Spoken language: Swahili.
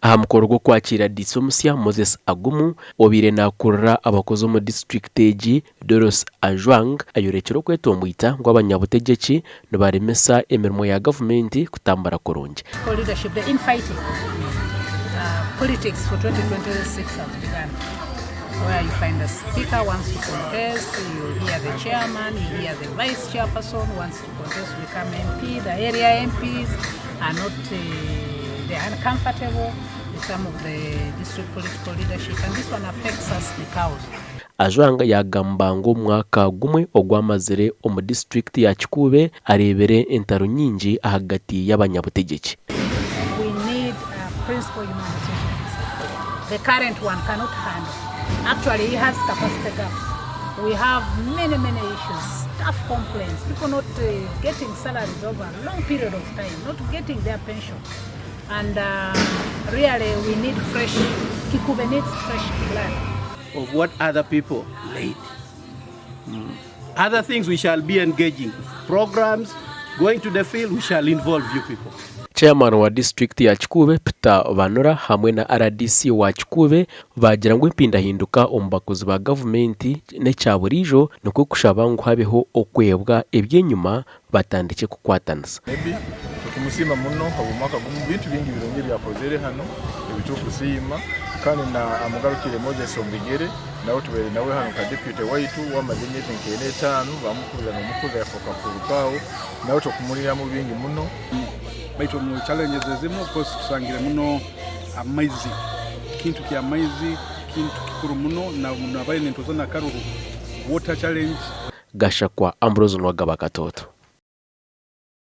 aha mukoro gwo kwakira Diisi omusya Moses Agumu obire nakurra abakozi mu district egi Doros Ageihangwe ayorekera okwetomboita ngo abanyabutegeki nibaremesa emirimo ya gavumenti kutambara kurungi. Leadership, the infighting politics for 2026 has begun, where you find the speaker wants to contest, you hear the chairman, you hear the vice chairperson wants to contest to become MP. The area MPs are not they are uncomfortable with some of the district political leadership, and this one affects us the cows. Ageihangwe yagamba ngo mwaka gumwe ogwamazire omu district ya Kikuube arebere entaro nyingi ahagati y'abanyabutegeki. We need a principal humanitarian. The current one cannot handle. Actually, he has capacity gaps. We have many issues, staff complaints, people not getting salaries over a long period of time, not getting their pension. And really we need fresh, Kikuube needs fresh blood. Of what other people laid. Other things we shall be engaging. Programs, going to the field, we shall involve you people. Chairman wa district ya Kikuube Peter Banora hamwe na RDC wa Kikuube bagira ngo impindahinduka omu bakozi ba gavumenti n'ekyaburijo nuko kushaba ngo habeho okwebwa ebyenyuma batandike kukwatanisa. Kumusima muno habumaka bintu bingi bironge byakozere hano ebitukusima kandi na amugarukire Moses Ombigere nawe tubere nawe hano ka deputy waitu wamazenye tenkene 5 bamukuza no mukuza yafoka kurukawo nawe tokumulira mu bingi muno baito mu challenges zezimo course tusangire muno amaizi kintu kya amaizi kintu kikuru muno na muno abali nentozana karuru water challenge Gashakwa Ambrose Nwagaba Katoto.